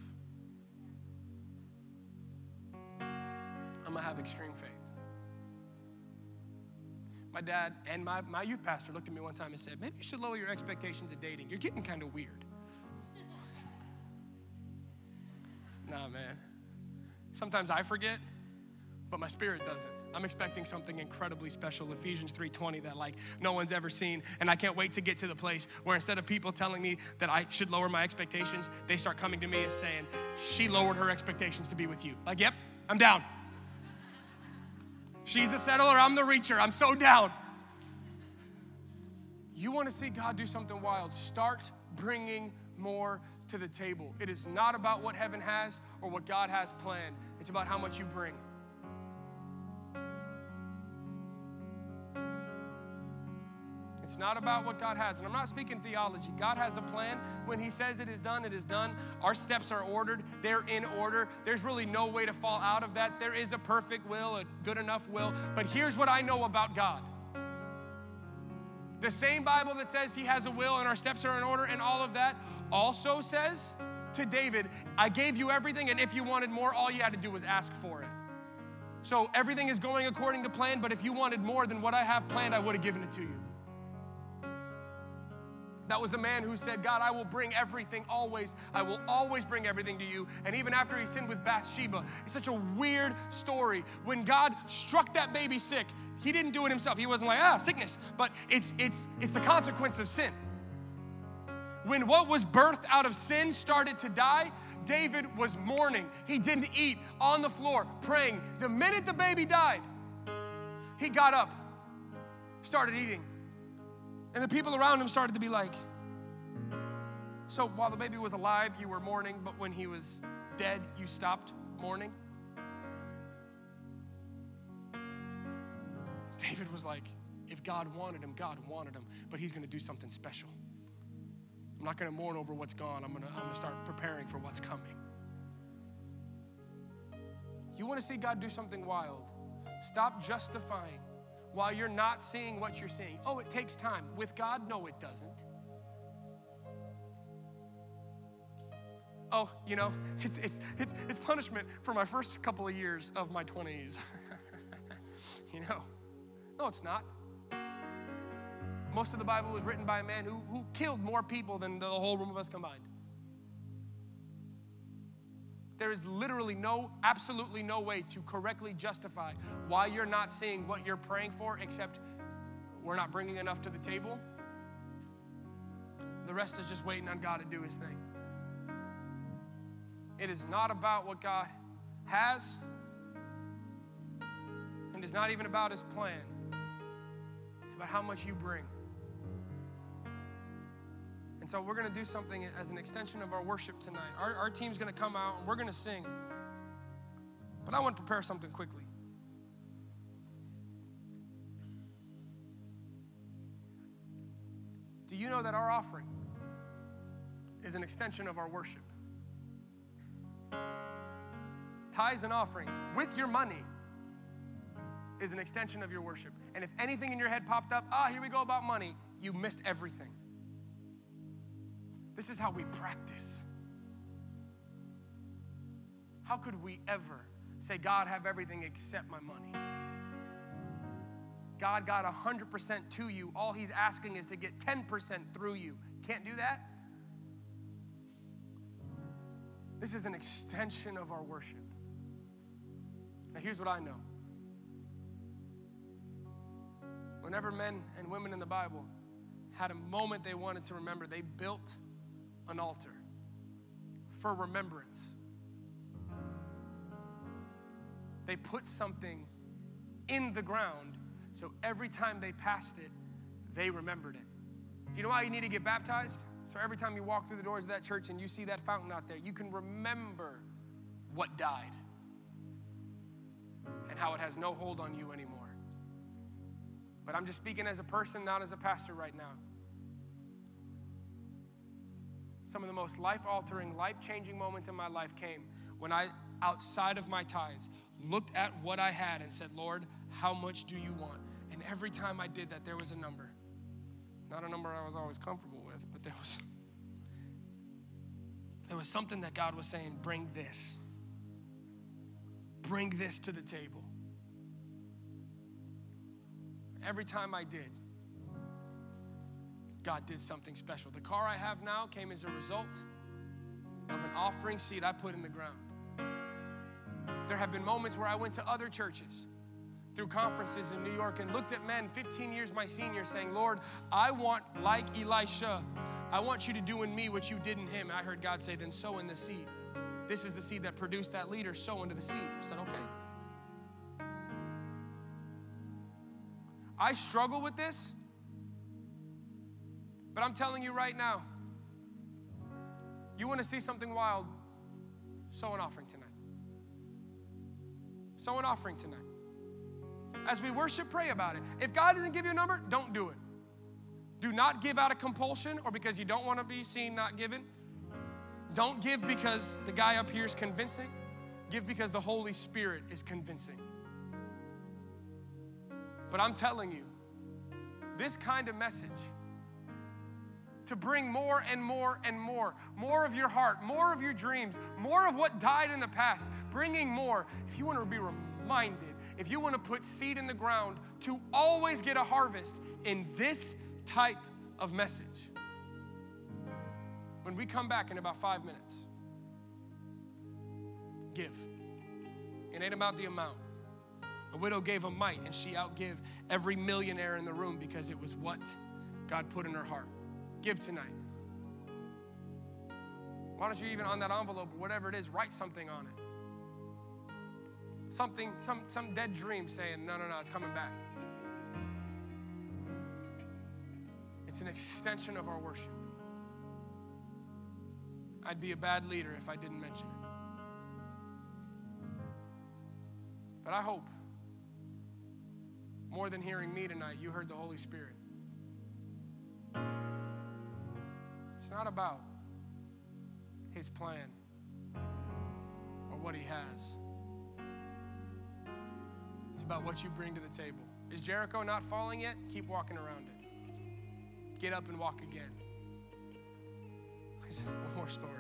I'm going to have extreme faith. My dad and my youth pastor looked at me one time and said, maybe you should lower your expectations of dating. You're getting kind of weird. Nah, man. Sometimes I forget, but my spirit doesn't. I'm expecting something incredibly special, Ephesians 3:20, that like no one's ever seen. And I can't wait to get to the place where instead of people telling me that I should lower my expectations, they start coming to me and saying, she lowered her expectations to be with you. Like, yep, I'm down. She's the settler, I'm the reacher. I'm so down. You want to see God do something wild? Start bringing more to the table. It is not about what heaven has or what God has planned. It's about how much you bring. It's not about what God has. And I'm not speaking theology. God has a plan. When he says it is done, it is done. Our steps are ordered. They're in order. There's really no way to fall out of that. There is a perfect will, a good enough will. But here's what I know about God. The same Bible that says he has a will and our steps are in order and all of that also says to David, I gave you everything, and if you wanted more, all you had to do was ask for it. So everything is going according to plan, but if you wanted more than what I have planned, I would have given it to you. That was a man who said, God, I will bring everything always. I will always bring everything to you. And even after he sinned with Bathsheba, it's such a weird story. When God struck that baby sick, he didn't do it himself. He wasn't like, sickness. But it's the consequence of sin. When what was birthed out of sin started to die, David was mourning. He didn't eat, on the floor, praying. The minute the baby died, he got up, started eating. And the people around him started to be like, so while the baby was alive, you were mourning, but when he was dead, you stopped mourning? David was like, if God wanted him, but he's going to do something special. I'm not going to mourn over what's gone. I'm going to start preparing for what's coming. You want to see God do something wild? Stop justifying while you're not seeing what you're seeing. Oh, it takes time. With God, no, it doesn't. Oh, you know, it's punishment for my first couple of years of my 20s. You know, no, it's not. Most of the Bible was written by a man who killed more people than the whole room of us combined. There is literally absolutely no way to correctly justify why you're not seeing what you're praying for, except we're not bringing enough to the table. The rest is just waiting on God to do his thing. It is not about what God has, and it's not even about his plan. It's about how much you bring. And so we're going to do something as an extension of our worship tonight. Our team's going to come out and we're going to sing. But I want to prepare something quickly. Do you know that our offering is an extension of our worship? Tithes and offerings with your money is an extension of your worship. And if anything in your head popped up, here we go about money, you missed everything. This is how we practice. How could we ever say, God, have everything except my money? God got 100% to you. All he's asking is to get 10% through you. Can't do that? This is an extension of our worship. Now here's what I know. Whenever men and women in the Bible had a moment they wanted to remember, they built an altar for remembrance. They put something in the ground so every time they passed it, they remembered it. Do you know why you need to get baptized? So every time you walk through the doors of that church and you see that fountain out there, you can remember what died and how it has no hold on you anymore. But I'm just speaking as a person, not as a pastor right now. Some of the most life-altering, life-changing moments in my life came when I, outside of my tithes, looked at what I had and said, Lord, how much do you want? And every time I did that, there was a number. Not a number I was always comfortable with, but there was something that God was saying, bring this. Bring this to the table. Every time I did, God did something special. The car I have now came as a result of an offering seed I put in the ground. There have been moments where I went to other churches through conferences in New York and looked at men 15 years my senior saying, Lord, I want, like Elisha, I want you to do in me what you did in him. And I heard God say, then sow in the seed. This is the seed that produced that leader, sow into the seed. I said, okay. I struggle with this, but I'm telling you right now, you want to see something wild, sow an offering tonight. Sow an offering tonight. As we worship, pray about it. If God doesn't give you a number, don't do it. Do not give out of compulsion or because you don't want to be seen not giving. Don't give because the guy up here is convincing. Give because the Holy Spirit is convincing. But I'm telling you, this kind of message, to bring more and more and more of your heart, more of your dreams, more of what died in the past, bringing more. If you want to be reminded, if you want to put seed in the ground to always get a harvest in this type of message. When we come back in about 5 minutes, give. It ain't about the amount. A widow gave a mite and she outgave every millionaire in the room because it was what God put in her heart. Give tonight. Why don't you even on that envelope or whatever it is, write something on it. Something, some dead dream saying, no, it's coming back. It's an extension of our worship. I'd be a bad leader if I didn't mention it. But I hope, more than hearing me tonight, you heard the Holy Spirit. It's not about his plan or what he has. It's about what you bring to the table. Is Jericho not falling yet? Keep walking around it. Get up and walk again. One more story.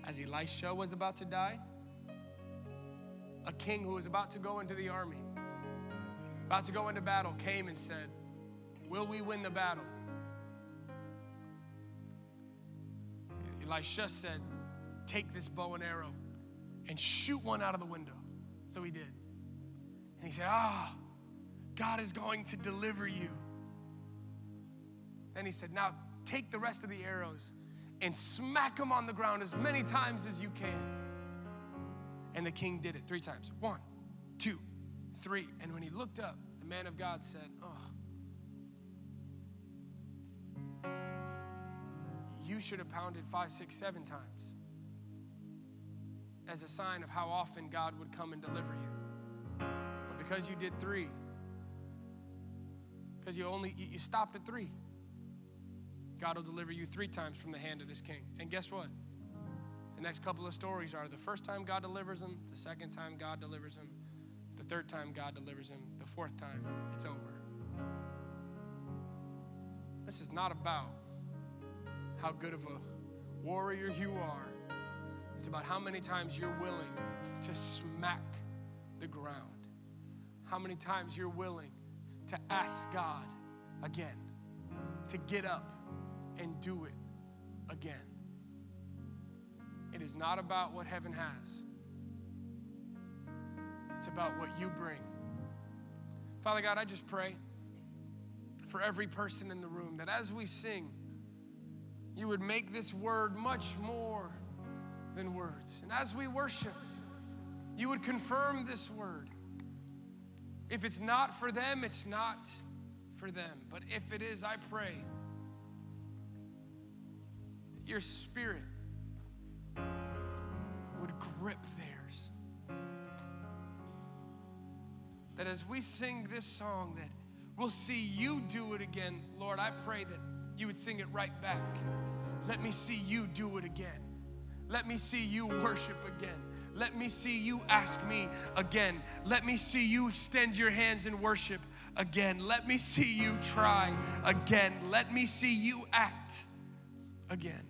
As Elisha was about to die, a king who was about to go into the army, about to go into battle, came and said, will we win the battle? Elisha said, take this bow and arrow and shoot one out of the window. So he did. And he said, God is going to deliver you. Then he said, now take the rest of the arrows and smack them on the ground as many times as you can. And the king did it 3 times. 1, 2, 3. And when he looked up, the man of God said, you should have pounded 5, 6, 7 times as a sign of how often God would come and deliver you. But because you did 3, because you stopped at 3, God will deliver you 3 times from the hand of this king. And guess what? The next couple of stories are the first time God delivers him, the second time God delivers him, the third time God delivers him, the 4th time, it's over. This is not about how good of a warrior you are. It's about how many times you're willing to smack the ground. how many times you're willing to ask God again, to get up and do it again. It is not about what heaven has. It's about what you bring. Father God, I just pray for every person in the room that as we sing, you would make this word much more than words. And as we worship, you would confirm this word. If it's not for them, it's not for them. But if it is, I pray that your spirit would grip theirs. That as we sing this song, that we'll see you do it again. Lord, I pray that you would sing it right back. Let me see you do it again. Let me see you worship again. Let me see you ask me again. Let me see you extend your hands in worship again. Let me see you try again. Let me see you act again.